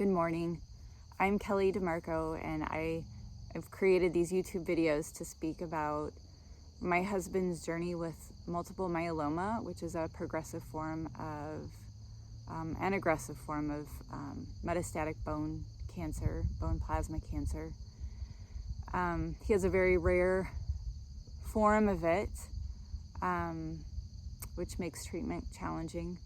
Good morning. I'm Kelly DeMarco, and I've created these YouTube videos to speak about my husband's journey with multiple myeloma, which is a progressive form of, an aggressive form of metastatic bone cancer, bone plasma cancer. He has a very rare form of it, which makes treatment challenging.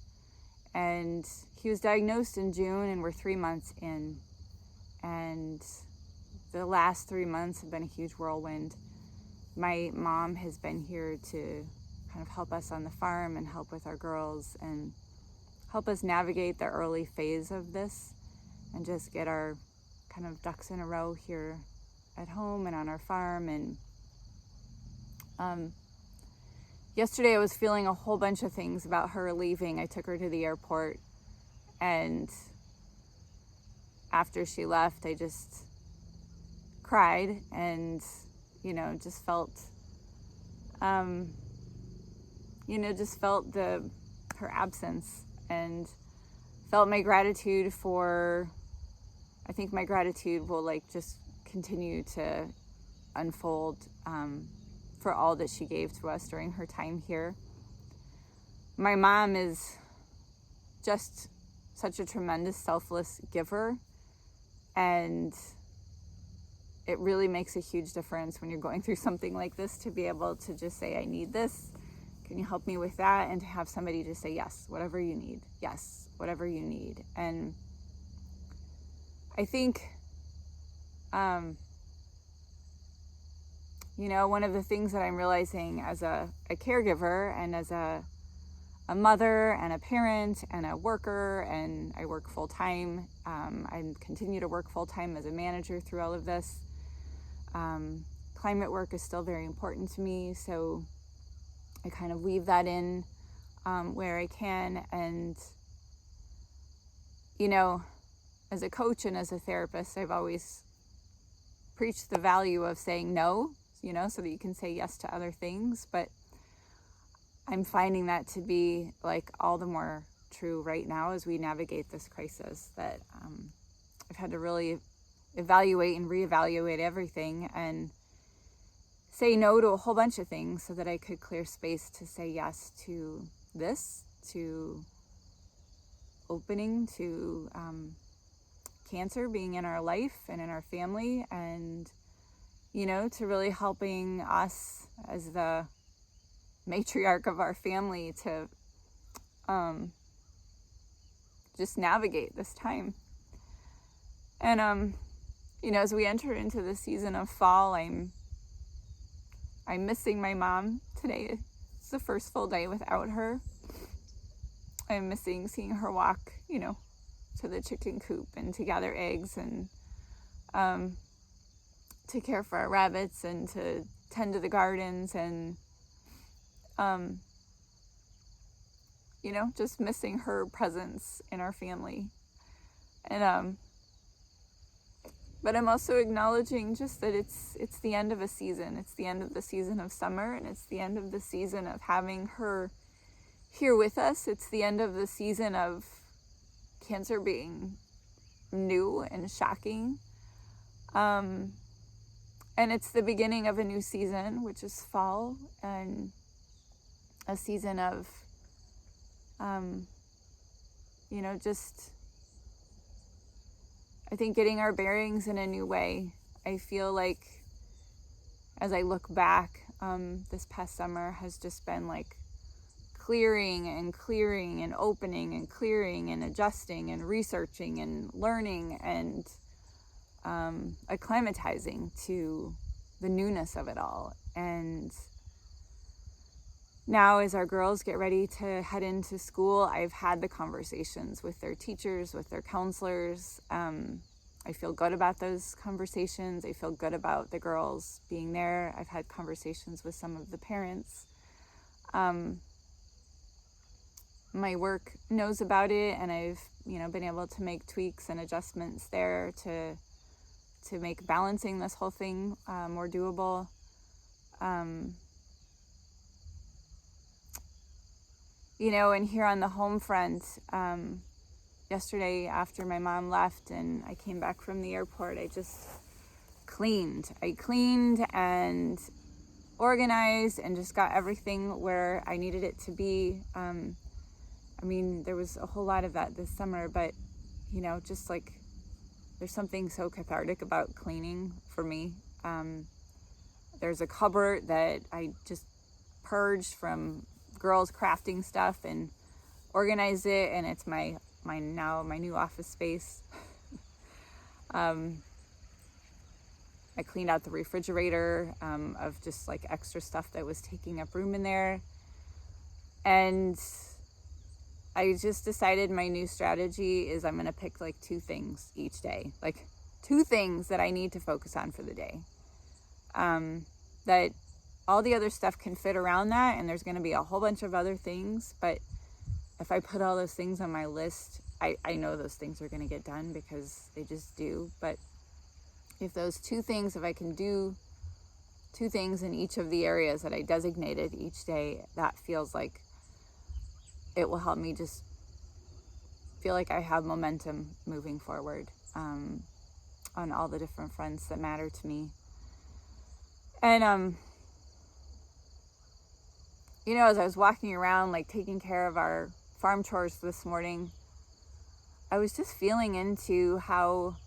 And he was diagnosed in June, and we're 3 months in. And the last 3 months have been a huge whirlwind. My mom has been here to kind of help us on the farm and help with our girls and help us navigate the early phase of this and just get our kind of ducks in a row here at home and on our farm. And yesterday I was feeling a whole bunch of things about her leaving. I took her to the airport, and after she left, I just cried and, just felt, her absence, and felt my gratitude for, I think my gratitude will just continue to unfold, for all that she gave to us during her time here. My mom is just such a tremendous selfless giver, and it really makes a huge difference when you're going through something like this to be able to just say, I need this, can you help me with that? And to have somebody just say, yes, whatever you need, yes, whatever you need. And I think one of the things that I'm realizing as a caregiver and as a mother and a parent and a worker, and I work full-time. I continue to work full-time as a manager through all of this. Climate work is still very important to me, so I kind of weave that in where I can. And, as a coach and as a therapist, I've always preached the value of saying no, so that you can say yes to other things. But I'm finding that to be all the more true right now as we navigate this crisis, that I've had to really evaluate and reevaluate everything and say no to a whole bunch of things so that I could clear space to say yes to this, to opening to cancer being in our life and in our family, and to really helping us as the matriarch of our family to just navigate this time. And as we enter into the season of fall, I'm missing my mom today. It's the first full day without her. I'm missing seeing her walk, to the chicken coop and to gather eggs and to care for our rabbits and to tend to the gardens, and just missing her presence in our family. And but I'm also acknowledging just that it's the end of a season. It's the end of the season of summer, and it's the end of the season of having her here with us. It's the end of the season of cancer being new and shocking. And it's the beginning of a new season, which is fall, and a season of, just, I think, getting our bearings in a new way. I feel like as I look back, this past summer has just been clearing and opening and clearing and adjusting and researching and learning and acclimatizing to the newness of it all. And now as our girls get ready to head into school, I've had the conversations with their teachers, with their counselors. I feel good about those conversations. I feel good about the girls being there. I've had conversations with some of the parents. My work knows about it, and I've been able to make tweaks and adjustments there to make balancing this whole thing more doable. And here on the home front, yesterday after my mom left and I came back from the airport, I just cleaned. I cleaned and organized and just got everything where I needed it to be. I mean, there was a whole lot of that this summer, but, you know, just like there's something so cathartic about cleaning for me. There's a cupboard that I just purged from girls crafting stuff and organized it, and it's my new office space. I cleaned out the refrigerator of just like extra stuff that was taking up room in there. And I just decided my new strategy is I'm going to pick like 2 things each day, like 2 things that I need to focus on for the day. That all the other stuff can fit around that, and there's going to be a whole bunch of other things. But if I put all those things on my list, I know those things are going to get done because they just do. But if those 2 things, if I can do 2 things in each of the areas that I designated each day, that feels like it will help me just feel like I have momentum moving forward on all the different fronts that matter to me. And, you know, as I was walking around, like taking care of our farm chores this morning, I was just feeling into how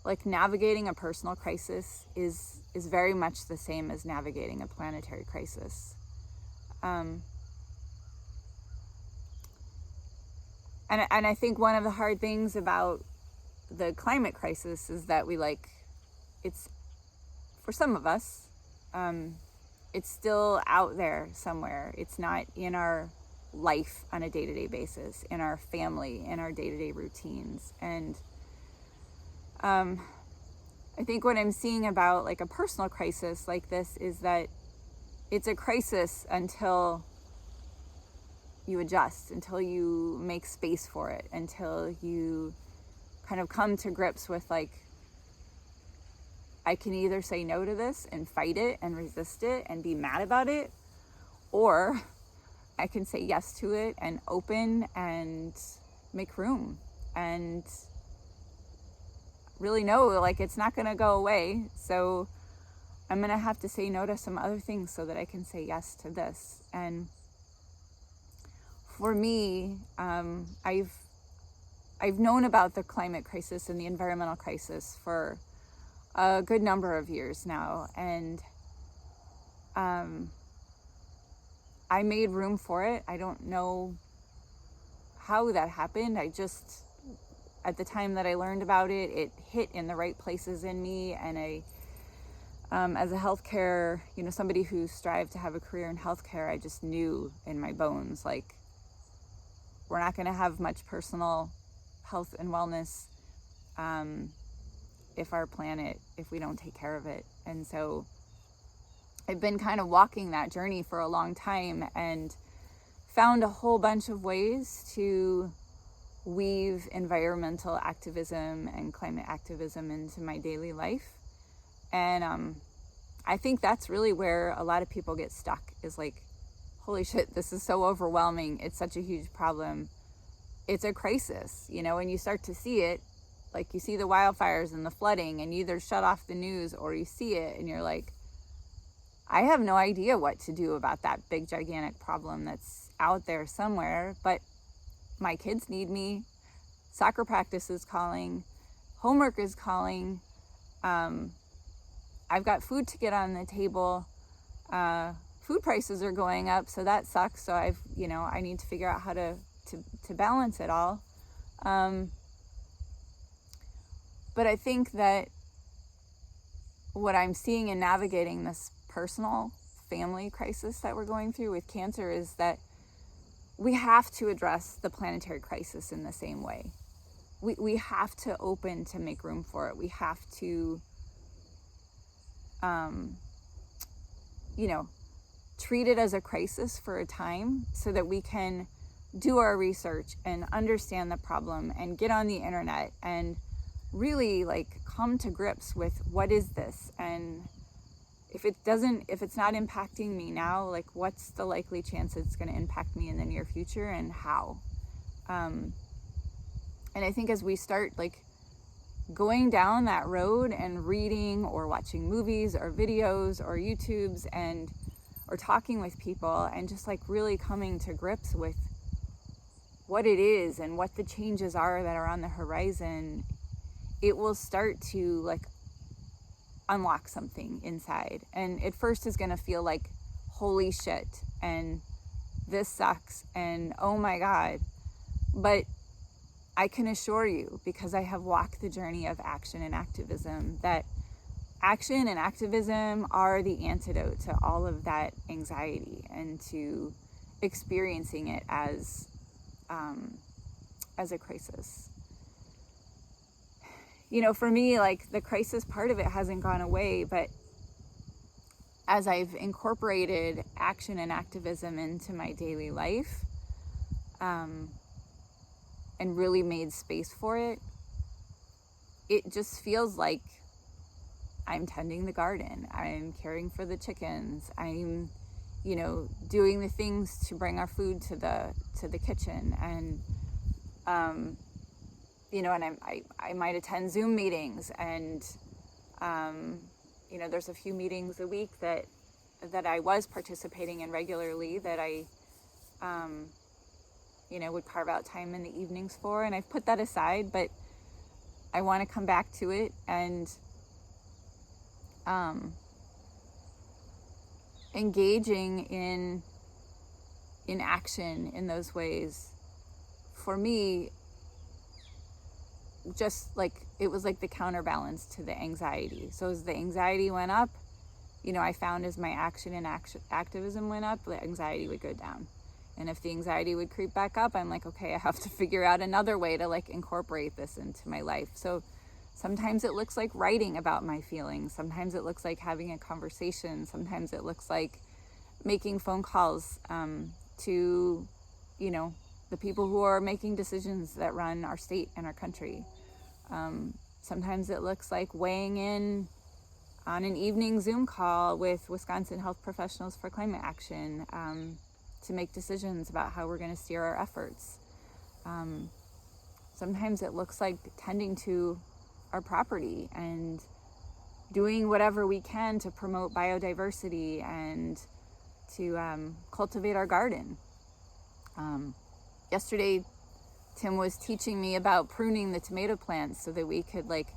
like navigating a personal crisis is very much the same as navigating a planetary crisis. And I think one of the hard things about the climate crisis is that it's, for some of us, it's still out there somewhere. It's not in our life on a day-to-day basis, in our family, in our day-to-day routines. And I think what I'm seeing about like a personal crisis like this is that it's a crisis until you adjust, until you make space for it, until you kind of come to grips with like, I can either say no to this and fight it and resist it and be mad about it, or I can say yes to it and open and make room and really know like it's not going to go away. So I'm going to have to say no to some other things so that I can say yes to this. And for me, I've known about the climate crisis and the environmental crisis for a good number of years now, and I made room for it. I don't know how that happened. I just, at the time that I learned about it, it hit in the right places in me, and I, as a healthcare, you know, somebody who strived to have a career in healthcare, I just knew in my bones, like, we're not going to have much personal health and wellness if we don't take care of it. And so I've been kind of walking that journey for a long time and found a whole bunch of ways to weave environmental activism and climate activism into my daily life. And I think that's really where a lot of people get stuck, is like, holy shit, this is so overwhelming. It's such a huge problem. It's a crisis, you know, and you start to see it, like you see the wildfires and the flooding, and you either shut off the news or you see it and you're like, I have no idea what to do about that big, gigantic problem that's out there somewhere, but my kids need me. Soccer practice is calling. Homework is calling. I've got food to get on the table. Food prices are going up, so that sucks. So I need to figure out how to balance it all. But I think that what I'm seeing in navigating this personal family crisis that we're going through with cancer is that we have to address the planetary crisis in the same way. We have to open to make room for it. We have to, treat it as a crisis for a time so that we can do our research and understand the problem and get on the internet and really like come to grips with what is this, and if it's not impacting me now, like what's the likely chance it's going to impact me in the near future, and how. And I think as we start like going down that road and reading or watching movies or videos or YouTubes or talking with people and just like really coming to grips with what it is and what the changes are that are on the horizon, it will start to like unlock something inside. And at first is going to feel like, holy shit, and this sucks, and oh my God. But I can assure you, because I have walked the journey of action and activism, that action and activism are the antidote to all of that anxiety and to experiencing it as a crisis. You know, for me, like the crisis part of it hasn't gone away, but as I've incorporated action and activism into my daily life, and really made space for it, it just feels like I'm tending the garden, I'm caring for the chickens, I'm, you know, doing the things to bring our food to the kitchen, and you know, and I might attend Zoom meetings, and you know, there's a few meetings a week that I was participating in regularly that I you know, would carve out time in the evenings for, and I've put that aside, but I want to come back to it. And engaging in action in those ways, for me, just like it was like the counterbalance to the anxiety. So as the anxiety went up, you know, I found as my action and activism went up, the anxiety would go down. And if the anxiety would creep back up, I'm like, okay, I have to figure out another way to like incorporate this into my life. So sometimes it looks like writing about my feelings. Sometimes it looks like having a conversation. Sometimes it looks like making phone calls to, you know, the people who are making decisions that run our state and our country. Sometimes it looks like weighing in on an evening Zoom call with Wisconsin health professionals for climate action to make decisions about how we're going to steer our efforts. Sometimes it looks like tending to our property and doing whatever we can to promote biodiversity and to cultivate our garden. Yesterday, Tim was teaching me about pruning the tomato plants so that we could like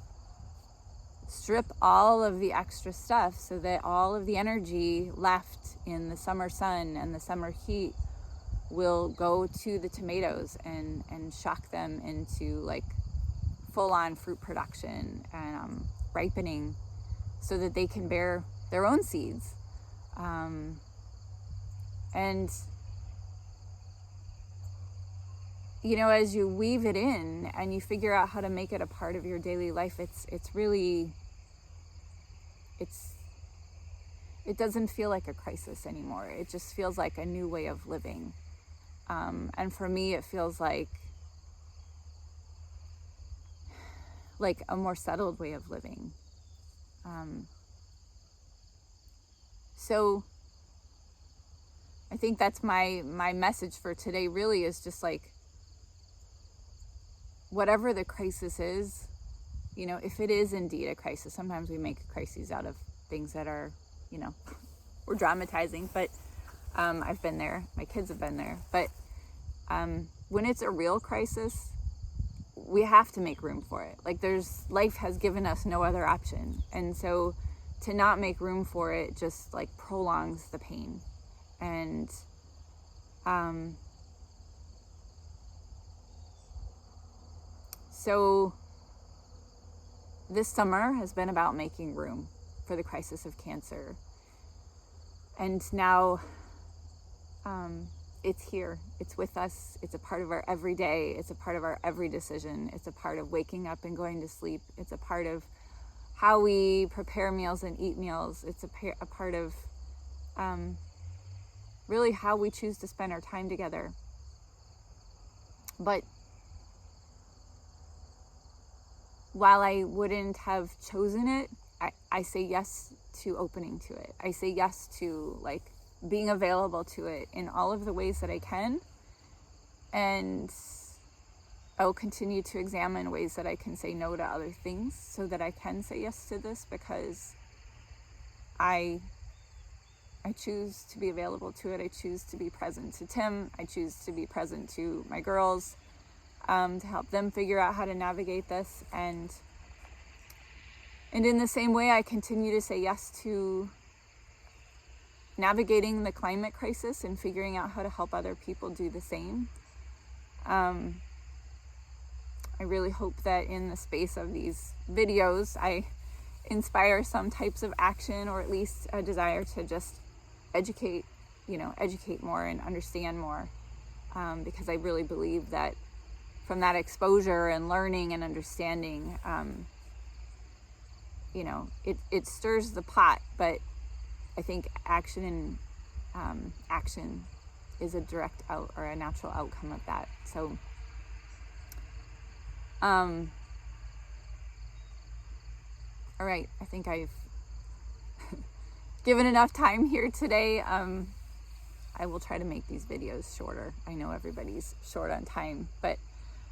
strip all of the extra stuff so that all of the energy left in the summer sun and the summer heat will go to the tomatoes and shock them into like full-on fruit production and ripening so that they can bear their own seeds. And you know, as you weave it in and you figure out how to make it a part of your daily life, it doesn't feel like a crisis anymore. It just feels like a new way of living. And for me, it feels like a more settled way of living. So I think that's my message for today really is just like, whatever the crisis is, you know, if it is indeed a crisis, sometimes we make crises out of things that are, you know, we're dramatizing, but I've been there, my kids have been there. But when it's a real crisis, we have to make room for it. Like life has given us no other option. And so to not make room for it just like prolongs the pain. And so this summer has been about making room for the crisis of cancer. And now it's here, it's with us, it's a part of our everyday, it's a part of our every decision, it's a part of waking up and going to sleep, it's a part of how we prepare meals and eat meals, it's a part of really how we choose to spend our time together. But while I wouldn't have chosen it, I say yes to opening to it. I say yes to like being available to it in all of the ways that I can. And I will continue to examine ways that I can say no to other things so that I can say yes to this, because I choose to be available to it. I choose to be present to Tim. I choose to be present to my girls, to help them figure out how to navigate this. And in the same way, I continue to say yes to navigating the climate crisis and figuring out how to help other people do the same. I really hope that in the space of these videos, I inspire some types of action, or at least a desire to just educate more and understand more. Because I really believe that from that exposure and learning and understanding, it stirs the pot, but I think action is a direct or a natural outcome of that. So, all right, I think I've given enough time here today. I will try to make these videos shorter. I know everybody's short on time, but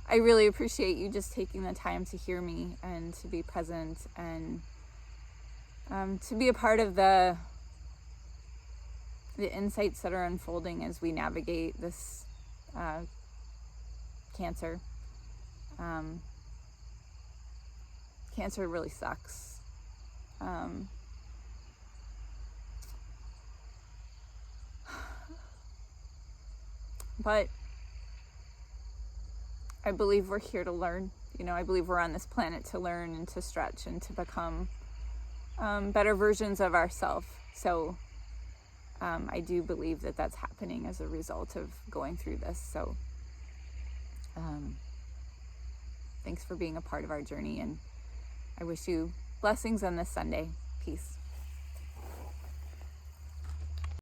I really appreciate you just taking the time to hear me and to be present and to be a part of the insights that are unfolding as we navigate this cancer. Cancer really sucks. But I believe we're here to learn. I believe we're on this planet to learn and to stretch and to become better versions of ourselves. So I do believe that that's happening as a result of going through this. So thanks for being a part of our journey, and I wish you blessings on this Sunday. Peace.